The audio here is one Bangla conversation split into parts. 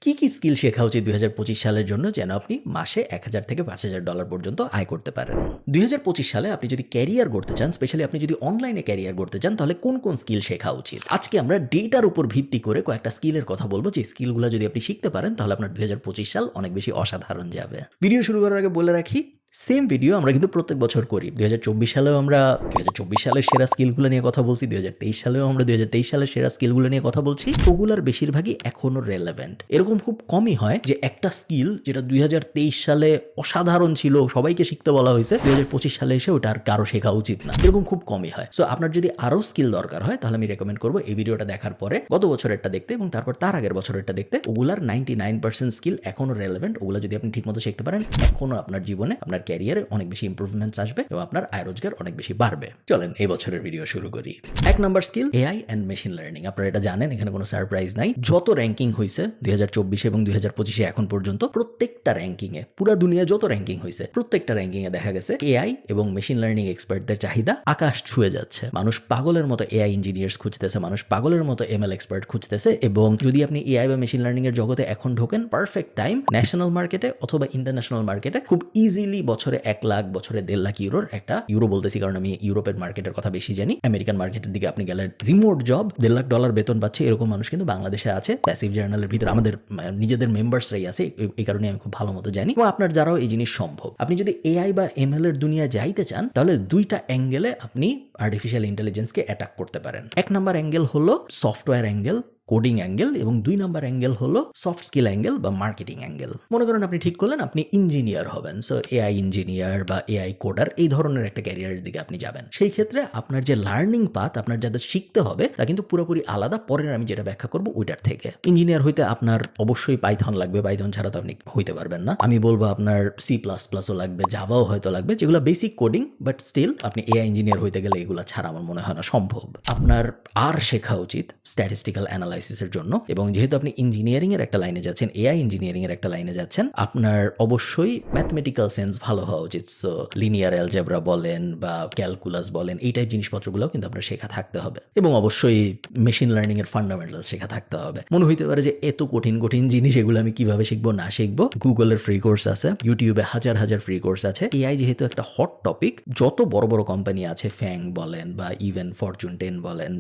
কি স্কিল শেখা উচিত 2025 সালের জন্য যেন আপনি মাসে $1000 থেকে $5000 পর্যন্ত আয় করতে পারেন? 2025 সালে আপনি যদি ক্যারিয়ার গড়তে চান, স্পেশালি আপনি যদি অনলাইনে ক্যারিয়ার গড়তে চান, তাহলে কোন স্কিল শেখা উচিত? আজকে আমরা ডেটার উপর ভিত্তি করে কয়েকটা স্কিলের কথা বলবো, যে স্কিলগুলো যদি আপনি শিখতে পারেন তাহলে আপনার 2025 সাল অনেক বেশি অসাধারণ যাবে। ভিডিও শুরু করার আগে বলে রাখি, সেম ভিডিও আমরা কিন্তু প্রত্যেক বছর করি। 2024 সালেও আমরা 2024 সালের সেরা স্কিলগুলো নিয়ে কথা বলছি, 2023 সালেও আমরা 2023 সালের সেরা স্কিলগুলো নিয়ে কথা বলছি। ওগুলার বেশিরভাগই এখনো রেলেভেন্ট। এরকম খুব কমই হয় যে একটা স্কিল যেটা 2023 সালে অসাধারণ ছিল, সবাইকে শিখতে বলা হয়েছে, 2025 সালে এসে ওটা আর কারো শেখা উচিত না। এরকম খুব কমই হয়। সো আপনার যদি আরো স্কিল দরকার হয় তাহলে আমি রেকমেন্ড করবো এই ভিডিওটা দেখার পরে গত বছরেরটা দেখতে এবং তারপর তার আগের বছরেরটা দেখতে। ওগুলার 99% স্কিল এখনো রেলেভেন্ট। ওগুলো যদি আপনি ঠিকমতো শিখতে পারেন, এখনো আপনার জীবনে, আপনার ক্যারিয়ারে অনেক বেশি ইমপ্রুভমেন্টস আসবে এবং আপনার আয় রোজগার অনেক বেশি বাড়বে। চলেন এই বছরের ভিডিও শুরু করি। 1 number skill AI and machine learning. আপনারা এটা জানেন, এখানে কোনো সারপ্রাইজ নাই। যত র্যাঙ্কিং হয়েছে 2024 এবং 2025 এখন পর্যন্ত, প্রত্যেকটা র্যাঙ্কিং এ, পুরো দুনিয়া যত র্যাঙ্কিং হয়েছে প্রত্যেকটা র্যাঙ্কিং এ দেখা গেছে এআই এবং মেশিন লার্নিং এক্সপার্টদের চাহিদা আকাশ ছুঁয়ে যাচ্ছে। মানুষ পাগলের মতো এআই ইঞ্জিনিয়ার্স খুঁজতেছে, মানুষ পাগলের মতো এমএল এক্সপার্ট খুঁজতেছে। এবং যদি আপনি এআই বা মেশিন লার্নিং এর জগতে এখন ঢোকেন, পারফেক্ট টাইম ন্যাশনাল মার্কেটে অথবা ইন্টারন্যাশনাল মার্কেটে খুব ইজিলি বছরে 1 লাখ, বছরে 1.5 লাখ ইউরোর, একটা ইউরো বলতেছি কারণ আমি ইউরোপের মার্কেটের কথা বেশি জানি, আমেরিকান মার্কেটের দিকে আপনি গেলে রিমোট জব $1.5 লাখ বেতন পাচ্ছে, এরকম মানুষ কিন্তু বাংলাদেশে আছে। প্যাসিভ জার্নালের ভিতরে আমাদের নিজেদের মেম্বার্সরাই আছে, এই কারণে আমি খুব ভালো মতো জানি। এবং আপনার দ্বারাও এই জিনিস সম্ভব। আপনি যদি এআই বা এমএল এর দুনিয়া যাইতে চান তাহলে দুইটা অ্যাঙ্গেলে আপনি আর্টিফিশিয়াল ইন্টেলিজেন্সকে অ্যাটাক করতে পারেন। 1 নাম্বার অ্যাঙ্গেল হলো সফটওয়্যার অ্যাঙ্গেল, কোডিং অ্যাঙ্গেল, এবং 2 নাম্বার অ্যাঙ্গেল হলো সফট স্কিল অ্যাঙ্গেল বা মার্কেটিং অ্যাঙ্গেল। মনে করেন আপনি ঠিক করলেন আপনি ইঞ্জিনিয়ার হবেন, সো এআই ইঞ্জিনিয়ার বা এআই কোডার, এই ধরনের একটা ক্যারিয়ারের দিকে আপনি যাবেন। সেই ক্ষেত্রে আপনার যে লার্নিং পাথ, আপনার যাদের শিখতে হবে, তা কিন্তু পুরোপুরি আলাদা। পরের আমি যেটা ব্যাখ্যা করবো ওইটার থেকে। ইঞ্জিনিয়ার হইতে আপনার অবশ্যই পাইথন লাগবে, পাইথন ছাড়া তো আপনি হইতে পারবেন না। আমি বলবো আপনার C++ও লাগবে, জাভাও হয়তো লাগবে, যেগুলো বেসিক কোডিং, বাট স্টিল আপনি এআই ইঞ্জিনিয়ার হইতে গেলে এগুলো ছাড়া আমার মনে হয় না সম্ভব। আপনার আর শেখা উচিত স্ট্যাটিস্টিক্যাল অ্যানালাইসিসের জন্য। এবং যেহেতু আপনি ইঞ্জিনিয়ারিং এর একটা লাইনে যাচ্ছেন, এআই ইঞ্জিনিয়ারিং এর একটা লাইনে যাচ্ছেন, আপনার অবশ্যই ম্যাথমেটিক্যাল সেন্স ভালো হওয়া উচিত। সো লিনিয়ার অ্যালজেব্রা বলেন বা ক্যালকুলাস বলেন, এই টাইপ জিনিসপত্রগুলো কিন্তু আপনার শেখা থাকতে হবে। এবং অবশ্যই মেশিন লার্নিং এর ফান্ডামেন্টাল শেখা থাকতে হবে। মনে হইতে পারে যে এত কঠিন জিনিস, এগুলো আমি কিভাবে শিখবো না শিখবো। গুগলের ফ্রি কোর্স আছে, ইউটিউবে হাজার ফ্রি কোর্স আছে। এআই যেহেতু একটা হট টপিক, যত বড় কোম্পানি আছে, ফ্যাং বলেন বা ইভেন ফরচুন 10 বলেন,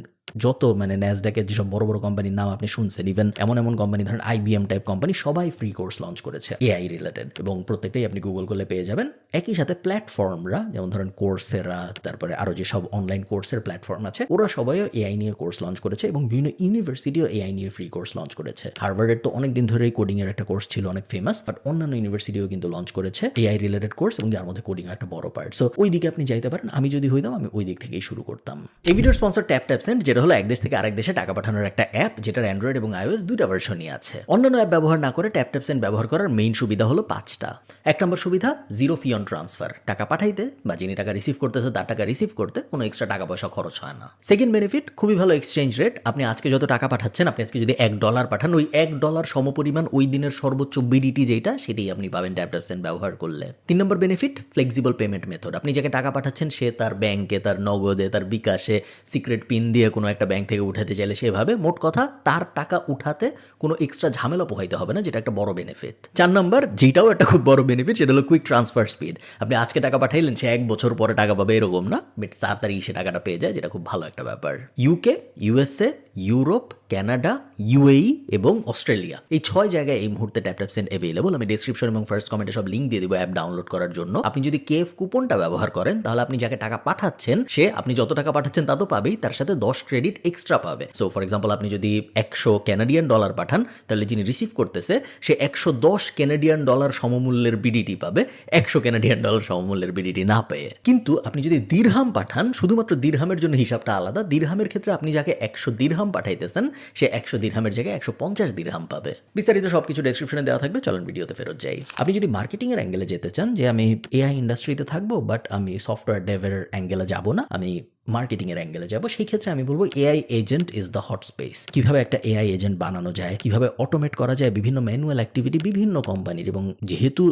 যত ন্যাসডাকের যেসব বড় কোম্পানির নাম আপনি শুনছেন, ইভেন এমন কোম্পানি ধরেন আইবিএম টাইপ কোম্পানি, সবাই ফ্রি কোর্স লঞ্চ করেছে এআই রিলেটেড, এবং প্রত্যেকটাই আপনি গুগল করলে পেয়ে যাবেন। একই সাথে প্ল্যাটফর্মরা, যেমন ধরেন কোর্সেরা, তারপরে আরো যেসব অনলাইন কোর্সের প্ল্যাটফর্ম আছে, ওরা সবাইও এআই নিয়ে কোর্স লঞ্চ করেছে এবং বিভিন্ন ইউনিভার্সিটিও এআই নিয়ে ফ্রি কোর্স লঞ্চ করেছে। হার্ভার্ডের তো অনেকদিন ধরেই কোডিং এর একটা কোর্স ছিল, অনেক ফেমাস, বাট অন্যান্য ইউনিভার্সিটিও কিন্তু লঞ্চ করেছে এআই রিলেটেড কোর্স, এবং যার মধ্যে কোডিং একটা বড় পার্ট। সো ওই দিকে আপনি যাইতে পারেন। আমি যদি হইতাম আমি ওই দিক থেকেই শুরু করতাম। এই ভিডিওর স্পন্সর ট্যাপসেন্ড, যেটা হলো এক দেশ থেকে আরেক দেশে টাকা পাঠানোর একটা অ্যাপ, যেটার অ্যান্ড্রয়েড এবং আইওএস দুইটা ভার্সনই আছে। অন্যান্য অ্যাপ ব্যবহার না করে ট্যাপসেন্ড ব্যবহার করার মেইন সুবিধা হলো 5টা। 1 নম্বর সুবিধা, জিরো ফি অন ট্রান্সফার। টাকা পাঠাইতে বা যিনি টাকা রিসিভ করতেছে তার টাকা রিসিভ করতে কোনো এক্সট্রা টাকা পয়সা খরচ হয় না। সেকেন্ড বেনিফিট, খুবই ভালো এক্সচেঞ্জ রেট। আপনি আজকে যত টাকা পাঠাচ্ছেন, আপনি আজকে যদি $1 পাঠান, ওই $1 সমপরিমাণ ওই দিনের সর্বোচ্চ বিডিটি যেটা, সেটাই আপনি পাবেন ট্যাপসেন্ড ব্যবহার করলে। 3 নম্বর বেনিফিট, ফ্লেক্সিবল পেমেন্ট মেথড। আপনি যাকে টাকা পাঠাচ্ছেন সে তার ব্যাংকে, তার নগদে, তার বিকাশে সিক্রেট পিন দিয়ে কোনো একটা ব্যাংক থেকে উঠাতে চাইলে সেভাবে, মোট কথা তার টাকা উঠাতে কোনো এক্সট্রা ঝামেলা পোহাইতে হবে না, যেটা একটা বড় বেনিফিট। 4 নম্বর, যেটাও একটা খুব বড় বেনিফিট, সেটা হলো কুইক ট্রান্সফার স্পিড। আপনি আজকে টাকা পাঠাইলেন, সে 1 বছর পরে টাকা পাবে এরকম না, বাট তাড়াতাড়ি সে টাকাটা পেয়ে যায়, যেটা খুব ভালো একটা ব্যাপার। UK, USA, Europe, Canada, UAE এবং অস্ট্রেলিয়া, এই 6 জায়গায় এই মুহূর্তে ট্যাপসেন্ড অ্যাভেলেবল। আমি ডেসক্রিপশন এবং ফার্স্ট কমেন্টে সব লিঙ্ক দিয়ে দিব অ্যাপ ডাউনলোড করার জন্য। আপনি যদি কেএফ কুপনটা ব্যবহার করেন, তাহলে আপনি যাকে টাকা পাঠাচ্ছেন সে, আপনি যত টাকা পাঠাচ্ছেন তা তো পাবেই, তার সাথে 10 ক্রেডিট এক্সট্রা পাবে। সো ফর এক্সাম্পল, আপনি যদি $100 পাঠান, তাহলে যিনি রিসিভ করতেছে সে $110 সমমূল্যের বিডিটি পাবে, $100 সমমূল্যের বিডিটি না পেয়ে। কিন্তু আপনি যদি দিরহাম পাঠান, শুধুমাত্র দিরহামের জন্য হিসাবটা আলাদা। দিরহামের ক্ষেত্রে আপনি যাকে 100 দিরহাম পাঠাইতেছেন, সে 100 দিরহামের জায়গায় 150 দিরহাম পাবে। বিস্তারিত সবকিছু ডেসক্রিপশনে দেওয়া থাকবে, চলেন ভিডিওতে ফেরত যাই। আপনি যদি মার্কেটিং এর অ্যাঙ্গেলে যেতে চান, যে আমি এআই ইন্ডাস্ট্রিতে থাকবো বাট আমি সফটওয়্যার ডেভের অ্যাঙ্গেলে যাব না, আমি মার্কেটিং এর অ্যাঙ্গেলে যাব, সেই ক্ষেত্রে আমি বলবো AI agent is the hot space. কিভাবে একটা এআই এজেন্ট বানানো যায়, কিভাবে অটোমেট করা যায় বিভিন্ন ম্যানুয়াল অ্যাক্টিভিটি বিভিন্ন কোম্পানির, এবং যেহেতু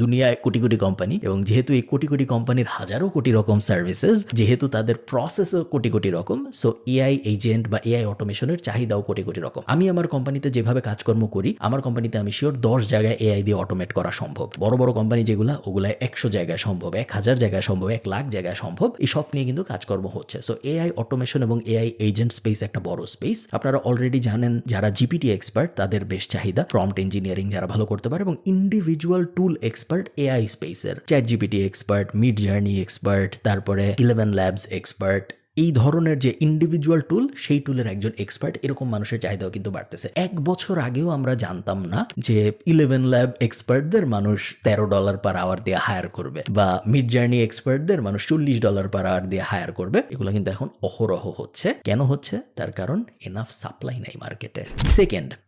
দুনিয়ায় কোটি কোটি কোম্পানি, এবং যেহেতু এই কোটি কোটি কোম্পানির হাজারো কোটি রকম সার্ভিসেস, যেহেতু তাদের প্রসেসও কোটি কোটি রকম, সো এআই এজেন্ট বা এআই অটোমেশনের চাহিদাও কোটি কোটি রকম। আমি আমার কোম্পানিতে যেভাবে কাজকর্ম করি, আমার কোম্পানিতে আমি শিওর 10 জায়গায় এআই দিয়ে অটোমেট করা সম্ভব। বড় বড় কোম্পানি যেগুলো, ওগুলায় 100 জায়গায় সম্ভব, 1000 জায়গায় সম্ভব, 1 লাখ জায়গায় সম্ভব। এই সব নিয়ে কিন্তু কাজকর্ম হচ্ছে। সো এআই অটোমেশন এবং এআই এজেন্ট স্পেস একটা বড় স্পেস। আপনারা অলরেডি জানেন যারা জিপিটি এক্সপার্ট তাদের বেশ চাহিদা, প্রম্পট ইঞ্জিনিয়ারিং যারা ভালো করতে পারে, এবং ইন্ডিভিজুয়াল টুল এক্সপার্ট এআই স্পেসের, chat GPT expert, mid journey expert, তারপরে 11 ল্যাবস এক্সপার্ট, এই ধরনের যে ইন্ডিভিজুয়াল টুল, সেই টুলের একজন এক্সপার্ট, এরকম মানুষের চাহিদাও কিন্তু বাড়তেছে। 1 বছর আগেও আমরা জানতাম না যে 11 ল্যাব এক্সপার্টদের মানুষ $13 পার আওয়ার দিয়ে হায়ার করবে, বা মিড জার্নি এক্সপার্টদের মানুষ $40 পার আওয়ার দিয়ে হায়ার করবে। এগুলো কিন্তু এখন অহরহ হচ্ছে। কেন হচ্ছে? তার কারণ এনাফ সাপ্লাই নাই মার্কেটে।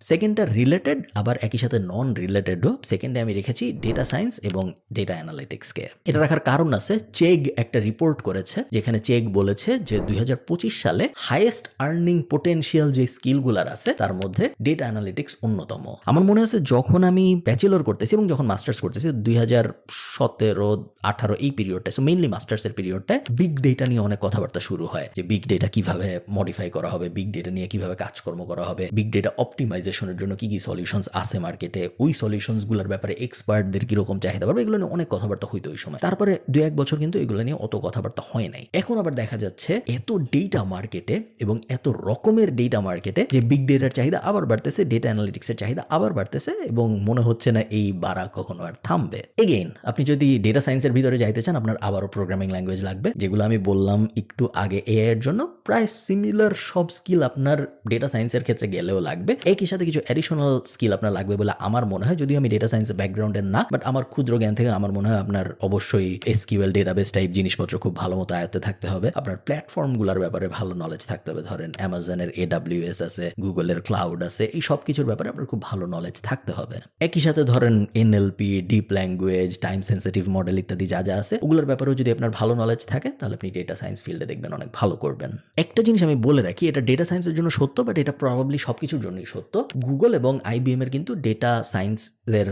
সেকেন্ডটা রিলেটেড, আবার একই সাথে নন রিলেটেডও। সেকেন্ডে আমি রেখেছি ডেটা সায়েন্স এবং ডেটা অ্যানালিটিক্সকে। এটা রাখার কারণ আছে, চেগ একটা রিপোর্ট করেছে, যেখানে চেগ বলেছে যে 2025 সালে হাইয়েস্ট আর্নিং পোটেনশিয়াল যে স্কিলগুলার আছে তার মধ্যে ডেটা অ্যানালিটিক্স অন্যতম। আমার মনে আছে যখন আমি ব্যাচেলর করতেছি এবং যখন মাস্টার্স করতেছি 2017-18 এই পিরিয়ডটা, সো মেইনলি মাস্টার্সের পিরিয়ডটায় বিগ ডেটা নিয়ে অনেক কথাবার্তা শুরু হয়, যে বিগ ডেটা কিভাবে মডিফাই করা হবে, বিগ ডেটা নিয়ে কিভাবে কাজকর্ম করা হবে, বিগ ডেটা অপটিমাইজেশনের জন্য কি কি সলিউশনস আছে মার্কেটে, ওই সলিউশনসগুলোর ব্যাপারে এক্সপার্টদের কিরকম চাহিদা পাবে, এগুলো নিয়ে অনেক কথাবার্তা হইতো ওই সময়। তারপরে 2-1 বছর কিন্তু এগুলো নিয়ে অত কথাবার্তা হয় নাই। এখন আবার দেখা যাচ্ছে এত ডেটা মার্কেটে এবং এত রকমের ডেটা মার্কেটে যে বিগ ডেটার চাহিদা আবার বাড়তেছে, ডেটা অ্যানালিটিক্সের চাহিদা আবার বাড়তেছে, এবং মনে হচ্ছে না এই বাড়া কখনো আর থামবে। এগেইন আপনি যদি ডেটা সায়েন্সের ভিতরে যাইতে চান, আপনার আবারও প্রোগ্রামিং ল্যাঙ্গুয়েজ লাগবে, যেগুলো আমি বললাম একটু আগে এআই এর জন্য। প্রায় সিমিলার সব স্কিল আপনার ডেটা সায়েন্সের ক্ষেত্রে গেলেও লাগবে। একই সাথে কিছু অ্যাডিশনাল স্কিল আপনার লাগবে বলে আমার মনে হয়, যদিও আমি ডেটা সায়েন্সের ব্যাকগ্রাউন্ডের না, বাট আমার ক্ষুদ্র জ্ঞান থেকে আমার মনে হয় আপনার অবশ্যই এসকিউএল ডেটাবেস টাইপ জিনিসপত্র খুব ভালো মতো আয়ত্তে থাকতে হবে। আপনার প্ল্যাটফর্মগুলোর ব্যাপারে ভালো নলেজ থাকতে হবে। ধরেন অ্যামাজনের AWS আছে, গুগলের ক্লাউড আছে, এই সব কিছুর ব্যাপারে আপনার খুব ভালো নলেজ থাকতে হবে। একই সাথে ধরেন NLP, deep language, time sensitive model ইত্যাদি যা যা আছে, ওগুলোর ব্যাপারেও যদি আপনার ভালো নলেজ থাকে, তাহলে আপনি ডেটা সায়েন্স ফিল্ডে দেখবেন অনেক ভালো করবেন। একটা জিনিস আমি বলে রাখি, এটা ডেটা সায়েন্সের জন্য সত্য, বাট এটা প্রবাবলি সবকিছুর জন্যই সত্য। গুগল এবং IBM এর কিন্তু ডেটা সায়েন্সের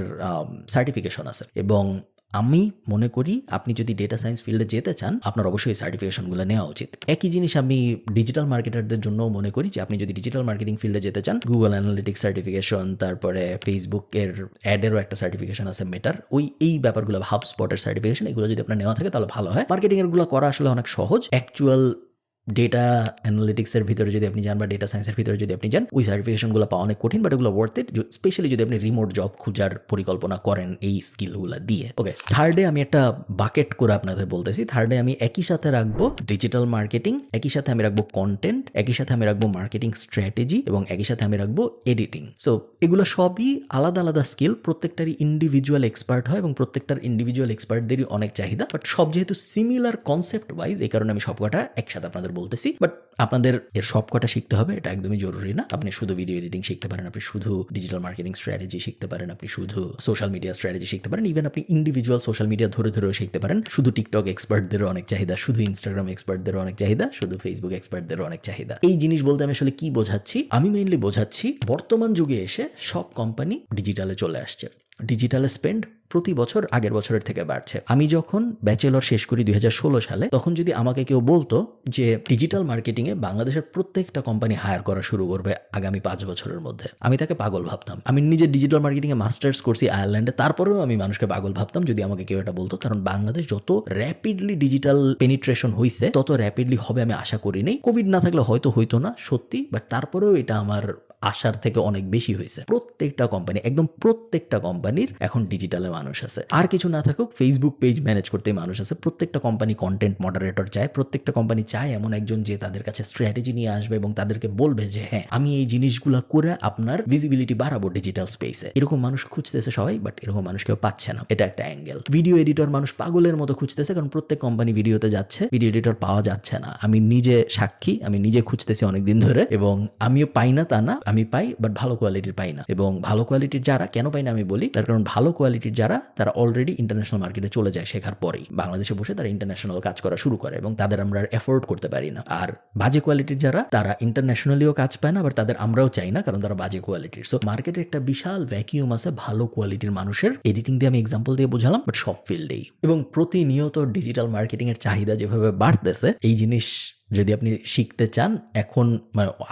সার্টিফিকেশন আছে, এবং আমি মনে করি আপনি যদি ডেটা সায়েন্স ফিল্ডে যেতে চান, আপনার অবশ্যই এই সার্টিফিকেশনগুলো নেওয়া উচিত। একই জিনিস আমি ডিজিটাল মার্কেটারদের জন্য মনে করি, যে আপনি যদি ডিজিটাল মার্কেটিং ফিল্ডে যেতে চান, গুগল অ্যানালিটিক্স সার্টিফিকেশন, তারপরে ফেসবুকের অ্যাডেরও একটা সার্টিফিকেশন আছে, মেটার, এই ব্যাপারগুলো, হাবস্পটের সার্টিফিকেশন, এগুলো যদি আপনার নেওয়া থাকে তাহলে ভালো হয়। মার্কেটিং এরগুলো করা আসলে অনেক সহজ। অ্যাকচুয়াল ডেটা অ্যানালিটিক্সের ভিতরে যদি আপনি যান, বা ডেটা সায়েন্সের ভিতরে যদি আপনি যান, ওই সার্টিফিকেশনগুলো পাওয়া অনেক কঠিন, বাট এগুলো ওয়ার্থ ইট, স্পেশালি যদি আপনি রিমোট জব খোঁজার পরিকল্পনা করেন এই স্কিলগুলো দিয়ে। ওকে, থার্ডে আমি একটা বাকেট করে আপনাদের বলতেছি। থার্ডে আমি একই সাথে রাখবো ডিজিটাল মার্কেটিং, একই সাথে আমি রাখবো কন্টেন্ট, একই সাথে আমি রাখবো মার্কেটিং স্ট্র্যাটেজি, এবং একই সাথে আমি রাখবো এডিটিং। সো এগুলো সবই আলাদা আলাদা স্কিল, প্রত্যেকটারই ইন্ডিভিজুয়াল এক্সপার্ট হয়, এবং প্রত্যেকটার ইন্ডিভিজুয়াল এক্সপার্টদেরই অনেক চাহিদা, বাট সব যেহেতু সিমিলার কনসেপ্ট ওয়াইজ, এই কারণে আমি সবকটা একসাথে আপনাদের বলতেছি। বাট আপনাদের এর সবকটা শিখতে হবে, এটা একদমই জরুরি না। আপনি শুধু ভিডিও এডিটিং শিখতে পারেন, আপনি শুধু ডিজিটাল মার্কেটিং স্ট্র্যাটেজি শিখতে পারেন, আপনি শুধু সোশ্যাল মিডিয়া স্ট্র্যাটেজি শিখতে পারেন, ইভেন আপনি ইন্ডিভিজুয়াল সোশ্যাল মিডিয়া ধরে ধরেও শিখতে পারেন। শুধু টিকটক এক্সপার্টদেরও অনেক চাহিদা, শুধু ইনস্টাগ্রাম এক্সপার্টদেরও অনেক চাহিদা, শুধু ফেসবুক এক্সপার্টদেরও অনেক চাহিদা। এই জিনিস বলতে আমি আসলে কি বোঝাচ্ছি? আমি মেইনলি বোঝাচ্ছি বর্তমান যুগে এসে সব কোম্পানি ডিজিটালে চলে আসছে। ডিজিটালে স্পেন্ড প্রতি বছর আগের বছরের থেকে বাড়ছে। আমি যখন ব্যাচেলর শেষ করি 2016 সালে, তখন যদি আমাকে কেউ বলতো যে ডিজিটাল মার্কেটিংয়ে বাংলাদেশের প্রত্যেকটা কোম্পানি হায়ার করা শুরু করবে আগামী 5 বছরের মধ্যে, আমি তাকে পাগল ভাবতাম। আমি নিজে ডিজিটাল মার্কেটিংয়ে মাস্টার্স করছি আয়ারল্যান্ডে, তারপরেও আমি মানুষকে পাগল ভাবতাম যদি আমাকে কেউ এটা বলতো, কারণ বাংলাদেশ যত র্যাপিডলি ডিজিটাল পেনিট্রেশন হয়েছে, তত র্যাপিডলি হবে আমি আশা করি নেই। কোভিড না থাকলে হয়তো হইতো না, সত্যি, বাট তারপরেও এটা আমার আশার থেকে অনেক বেশি হয়েছে। প্রত্যেকটা কোম্পানি, একদম প্রত্যেকটা কোম্পানির এখন ডিজিটালে মানুষ আছে। আর কিছু না থাকুক, ফেসবুক পেজ ম্যানেজ করতে মানুষ আছে। প্রত্যেকটা কোম্পানি কন্টেন্ট মডারেটর চায়, প্রত্যেকটা কোম্পানি চায় এমন একজন যে তাদের কাছে স্ট্র্যাটেজি নিয়ে আসবে এবং তাদেরকে বলবে যে হ্যাঁ, আমি এই জিনিসগুলো করে আপনার ভিজিবিলিটি বাড়াবো ডিজিটাল স্পেসে। এরকম মানুষ খুঁজতেছে সবাই, বাট এরকম মানুষ কেউ পাচ্ছে না। এটা একটা অ্যাঙ্গেল। ভিডিও এডিটর মানুষ পাগলের মতো খুঁজতেছে, কারণ প্রত্যেক কোম্পানি ভিডিওতে যাচ্ছে, ভিডিও এডিটর পাওয়া যাচ্ছে না। আমি নিজে সাক্ষী, আমি নিজে খুঁজতেছি অনেকদিন ধরে, এবং আমিও পাই না তা না, আমি পাই, বাট ভালো কোয়ালিটির পাই না। এবং ভালো কোয়ালিটির যারা কেন পাই না আমি বলি, তার কারণ ভালো কোয়ালিটির যারা তারা অলরেডি ইন্টারন্যাশনাল মার্কেটে চলে যায় শেখার পরেই, বাংলাদেশে বসে তারা ইন্টারন্যাশনাল কাজ করা শুরু করে এবং তাদের আমরা এফোর্ড করতে পারি না। আর বাজে কোয়ালিটির যারা তারা ইন্টারন্যাশনালিও কাজ পায় না, আবার তাদের আমরাও চাই না, কারণ তারা বাজে কোয়ালিটির। সো মার্কেটে একটা বিশাল ভ্যাকিউম আছে ভালো কোয়ালিটির মানুষের। এডিটিং দিয়ে আমি এক্সাম্পল দিয়ে বোঝালাম, বাট সব ফিল্ডেই। এবং প্রতিনিয়ত ডিজিটাল মার্কেটিং এর চাহিদা যেভাবে বাড়তেছে, এই জিনিস যদি আপনি শিখতে চান এখন,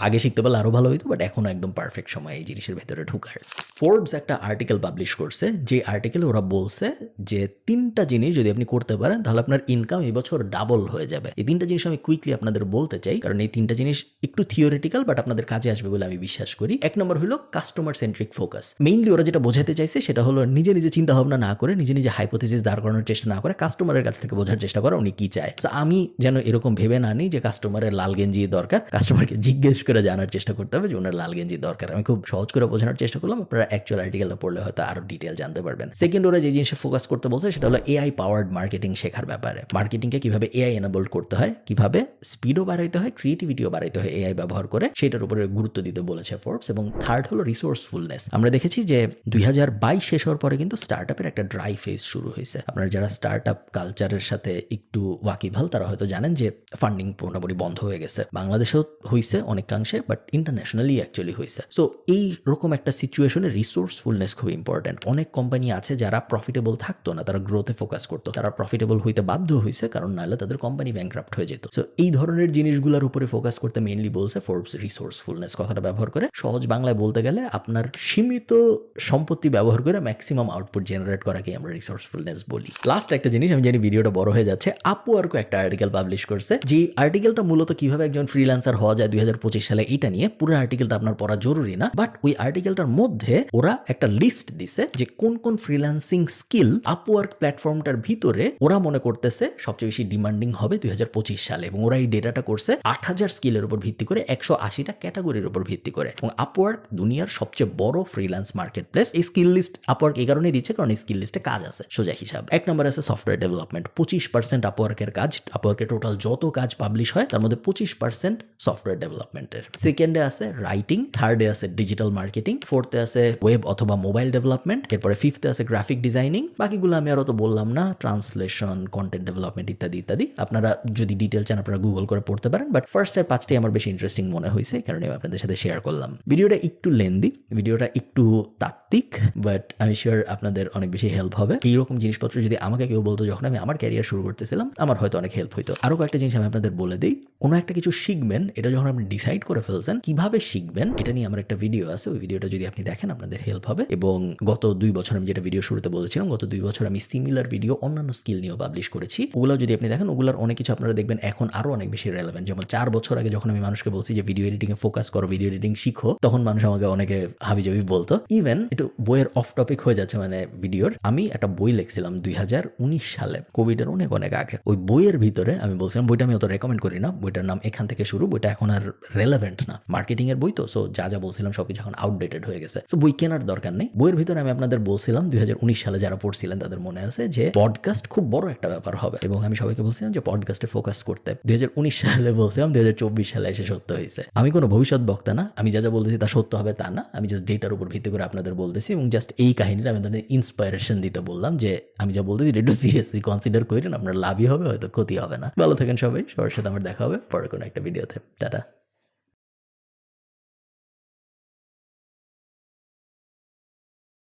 আগে শিখতে পারলে আরো ভালো হইতো, বাট এখন একদম পারফেক্ট সময় এই জিনিসের ভেতরে ঢুকার। ফোর্বস একটা আর্টিকেল পাবলিশ করছে, যে আর্টিকেলে ওরা বলছে যে 3টা জিনিস যদি আপনি করতে পারেন তাহলে আপনার ইনকাম এই বছর ডাবল হয়ে যাবে। এই 3টা জিনিস আমি কুইকলি আপনাদের বলতে চাই, কারণ এই 3টা জিনিস একটু থিওরিটিক্যাল, বাট আপনাদের কাজে আসবে বলে আমি বিশ্বাস করি। 1 নম্বর হলো কাস্টমার সেন্ট্রিক ফোকাস। মেইনলি ওরা যেটা বোঝাতে চাইছে সেটা হলো নিজে নিজে চিন্তা ভাবনা না করে, নিজে নিজে হাইপোথিসিস দাঁড় করানোর চেষ্টা না করে, কাস্টমারের কাছ থেকে বোঝার চেষ্টা করা উনি কি চায়। আমি যেন এরকম ভেবে না নিই যে কাস্টমারের লাল গেঞ্জি দরকার, কাস্টমারকে জিজ্ঞেস করে জানার চেষ্টা করতে হবে যে ওনার লাল গেঞ্জি দরকার। আমি খুব সহজ করে বোঝানোর চেষ্টা করলাম, আপনারা অ্যাকচুয়াল আর্টিকেলটা পড়লে হয়তো আরো ডিটেল জানতে পারবেন। সেকেন্ড, ওরা যে জিনিসে ফোকাস করতে বলছে সেটা হলো এআই পাওয়ার্ড মার্কেটিং শেখার ব্যাপারে। মার্কেটিংকে কিভাবে এআই এনাবল করতে হয়, কিভাবে স্পিডও বাড়াইতে হয়, ক্রিয়েটিভিটিও বাড়াইতে হয় এআই ব্যবহার করে, সেটার উপরে গুরুত্ব দিতে বলেছে ফোর্বস। এবং থার্ড হলো রিসোর্সফুলনেস। আমরা দেখেছি যে 2022 শেষ হওয়ার পরে কিন্তু স্টার্টআপের একটা ড্রাই ফেজ শুরু হয়েছে। আপনারা যারা স্টার্টআপ কালচারের সাথে একটু ওয়াকিবহাল তারা হয়তো জানেন যে ফান্ডিং মোটামুটি বন্ধ হয়ে গেছে। বাংলাদেশেও হয়েছে অনেকাংশে, বাট ইন্টারন্যাশনালি অ্যাকচুয়ালি হয়েছে। সো এই রকম একটা সিচুয়েশনে রিসোর্সফুলনেস খুব ইম্পর্টেন্ট। অনেক কোম্পানি আছে যারা প্রফিটেবল থাকতো না, তারা গ্রোথে ফোকাস করতো, তারা প্রফিটেবল হইতে বাধ্য হয়েছে, কারণ নাহলে তাদের কোম্পানি ব্যাংক্রাপ্ট হয়ে যেত। সো এই ধরনের জিনিসগুলোর উপরে ফোকাস করতে মেইনলি বলছে ফোর্বস রিসোর্সফুলনেস কথাটা ব্যবহার করে। সহজ বাংলায় বলতে গেলে আপনার সীমিত সম্পত্তি ব্যবহার করে ম্যাক্সিমাম আউটপুট জেনারেট করাকে আমরা রিসোর্সফুলনেস বলি। লাস্ট একটা জিনিস, আমি জানি ভিডিওটা বড় হয়ে যাচ্ছে, আপওয়ার্কও একটা আর্টিকেল পাবলিশ করছে। যে আর্টিকেলটা মূলত কিভাবে একজন ফ্রিল্যান্সার হওয়া যায় 2025 সালে, এটা নিয়ে পুরো আর্টিকেলটা আপনার পড়া জরুরি না, বাট ওই আর্টিকেলটার মধ্যে ওরা একটা লিস্ট দিছে যে কোন কোন ফ্রিল্যান্সিং স্কিল আপওয়ার্ক প্ল্যাটফর্মটার ভিতরে ওরা মনে করতেছে সবচেয়ে বেশি ডিমান্ডিং হবে 2025 সালে। এবং ওরা এই ডেটাটা করছে 8000 স্কিলের উপর ভিত্তি করে, 180টা ক্যাটাগরির উপর ভিত্তি করে। এবং আপওয়ার্ক দুনিয়ার সবচেয়ে বড় ফ্রিল্যান্স মার্কেট প্লেস। এই স্কিল লিস্ট আপওয়ার্ক এই কারণেই দিচ্ছে কারণ এই স্কিল লিস্টে কাজ আছে। সোজা হিসাব 1 নম্বর আছে সফটওয়্যার ডেভেলপমেন্ট, 25% আপওয়ার্কের কাজ। আপওয়ার্কের টোটাল যত কাজ পাবলিশ হয় তার মধ্যে 25% সফটওয়্যার ডেভেলপমেন্টের। সেকেন্ডে আছে রাইটিং, থার্ডে আছে ডিজিটাল মার্কেটিং, ফোর্থে আছে ওয়েব অথবা মোবাইল ডেভেলপমেন্ট, এরপরে ফিফথে আছে গ্রাফিক ডিজাইনিং। বাকিগুলো আমি আরো তো বললাম না, ট্রান্সলেশন, কন্টেন্ট ডেভেলপমেন্ট ইত্যাদি ইত্যাদি। আপনারা যদি ডিটেল চান আপনারা গুগল করে পড়তে পারেন, বাট ফার্স্টের 5টাই আমার বেশি ইন্টারেস্টিং মনে হয়েছে, কারণে আমি আপনাদের সাথে শেয়ার করলাম। ভিডিওটা একটু লেন্দি, ভিডিওটা একটু তাত্ত্বিক, বাট আমি শিওর আপনাদের অনেক বেশি হেল্প হবে। এইরকম জিনিসপত্র যদি আমাকে কেউ বলতো যখন আমি আমার ক্যারিয়ার শুরু করতেছিলাম, আমার হয়তো অনেক হেল্প হইতো। আরো কয়েকটা জিনিস আমি আপনাদের বলে দিই। কোনো একটা কিছু শিখবেন, এটা যখন আপনি ডিসাইড করে ফেলছেন কিভাবে শিখবেন, এটা নিয়ে আমার একটা ভিডিও আছে। ওই ভিডিওটা যদি আপনি দেখেন আপনাদের হেল্প হবে। এবং গত 2 বছর আমি যেটা ভিডিও শুরুতে বলেছিলাম, গত 2 বছর আমি সিমিলার ভিডিও অন্যান্য স্কিল নিয়েও পাবলিশ করেছি। ওগুলো যদি আপনি দেখেন, ওগুলোর অনেক কিছু আপনারা দেখবেন এখন আরো অনেক বেশি রেলেভেন্ট। যেমন 4 বছর আগে যখন আমি মানুষকে বলছি যে ভিডিও এডিটিং এ ফোকাস করো, ভিডিও এডিটিং শিখো, তখন মানুষ আমাকে অনেকে হাবিজাবি বলতো। ইভেন একটু বইয়ের অফ টপিক হয়ে যাচ্ছে, মানে ভিডিওর, আমি একটা বই লিখছিলাম 2019 সালে, কোভিডের অনেক অনেক আগে। ওই বইয়ের ভিতরে আমি বলছিলাম, বইটা আমি অত রেকমেন্ড করি না, বইটার নাম এখান থেকে শুরু। বইটা এখন আর রেলেভেন্ট না, মার্কেটিং এর বই তো। সো যা যা বলছিলাম সবকিছু এখন আউটডেটেড হয়ে গেছে। সো বই কেনার দরকার নেই। বইয়ের ভিতরে আমি আপনাদের বলছিলাম 2019 সালে যারা পড়ছিলেন তাদের মনে আছে যে পডকাস্ট খুব বড় একটা ব্যাপার হবে, এবং আমি সবাইকে বলছিলাম যে পডকাস্টে ফোকাস করতে। 2019 সালে বলছিলাম, 2024 সালে এসে সত্য হয়েছে। আমি কোনো ভবিষ্যৎ বক্তা না, আমি যা যা বলতেছি তা সত্য হবে তা না, আমি জাস্ট ডেটার উপর ভিত্তি করে আপনাদের বলতেছি। এবং জাস্ট এই কাহিনীটা আমি তাদের ইন্সপাইরেশন দিতে বললাম যে আমি যা বলতেছি একটু সিরিয়াসলি কনসিডার করেন, আপনার লাভই হবে, হয়তো ক্ষতি হবে না। ভালো থাকেন সবাই, সবার সাথে আমার দেখা হবে পরে কোনো একটা ভিডিওতে। টাটা।